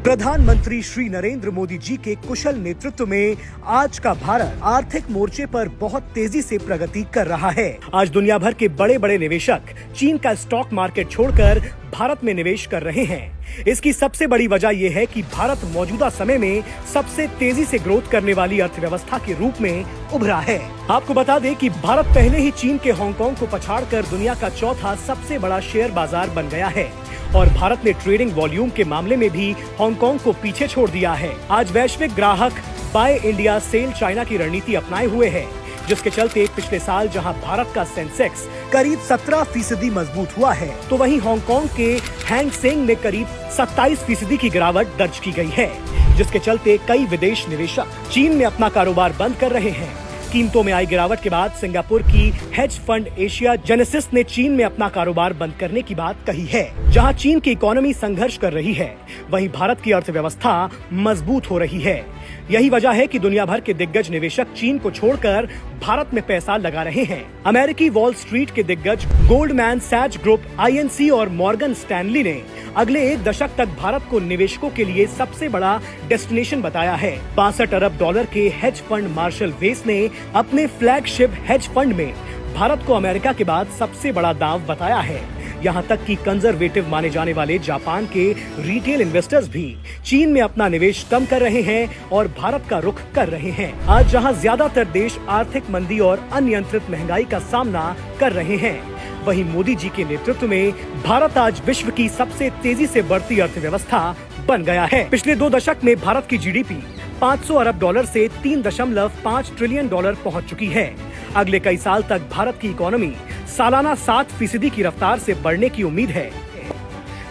प्रधानमंत्री श्री नरेंद्र मोदी जी के कुशल नेतृत्व में आज का भारत आर्थिक मोर्चे पर बहुत तेजी से प्रगति कर रहा है। आज दुनिया भर के बड़े बड़े निवेशक चीन का स्टॉक मार्केट छोड़कर भारत में निवेश कर रहे हैं। इसकी सबसे बड़ी वजह यह है कि भारत मौजूदा समय में सबसे तेजी से ग्रोथ करने वाली अर्थव्यवस्था के रूप में उभरा है। आपको बता दें कि भारत पहले ही चीन के हांगकांग को पछाड़कर दुनिया का चौथा सबसे बड़ा शेयर बाजार बन गया है और भारत ने ट्रेडिंग वॉल्यूम के मामले में भी हांगकांग को पीछे छोड़ दिया है। आज वैश्विक ग्राहक बाय इंडिया सेल चाइना की रणनीति अपनाए हुए है, जिसके चलते पिछले साल जहां भारत का सेंसेक्स करीब 17% मजबूत हुआ है, तो वहीं हांगकांग के हैंग सेंग में करीब 27% की गिरावट दर्ज की गई है, जिसके चलते कई विदेश निवेशक चीन में अपना कारोबार बंद कर रहे हैं। कीमतों में आई गिरावट के बाद सिंगापुर की हेज फंड एशिया जेनेसिस ने चीन में अपना कारोबार बंद करने की बात कही है। जहां चीन की इकोनॉमी संघर्ष कर रही है, वहीं भारत की अर्थव्यवस्था मजबूत हो रही है। यही वजह है कि दुनिया भर के दिग्गज निवेशक चीन को छोड़कर भारत में पैसा लगा रहे हैं। अमेरिकी वॉल स्ट्रीट के दिग्गज गोल्डमैन सैच ग्रुप, आईएनसी और मॉर्गन स्टैनली ने अगले एक दशक तक भारत को निवेशकों के लिए सबसे बड़ा डेस्टिनेशन बताया है। 65 अरब डॉलर के हेज फंड मार्शल वेस ने अपने फ्लैगशिप हेज फंड में भारत को अमेरिका के बाद सबसे बड़ा दांव बताया है। यहाँ तक कि कंजर्वेटिव माने जाने वाले जापान के रिटेल इन्वेस्टर्स भी चीन में अपना निवेश कम कर रहे हैं और भारत का रुख कर रहे हैं। आज जहाँ ज्यादातर देश आर्थिक मंदी और अनियंत्रित महंगाई का सामना कर रहे हैं, वहीं मोदी जी के नेतृत्व में भारत आज विश्व की सबसे तेजी से बढ़ती अर्थव्यवस्था बन गया है। पिछले 2 दशक में भारत की जीडीपी 500 अरब डॉलर से 3.5 ट्रिलियन डॉलर पहुंच चुकी है। अगले कई साल तक भारत की इकोनॉमी सालाना 7% की रफ्तार से बढ़ने की उम्मीद है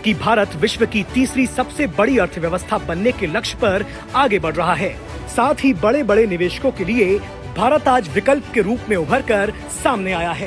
कि भारत विश्व की तीसरी सबसे बड़ी अर्थव्यवस्था बनने के लक्ष्य पर आगे बढ़ रहा है। साथ ही बड़े बड़े निवेशकों के लिए भारत आज विकल्प के रूप में उभर कर सामने आया है।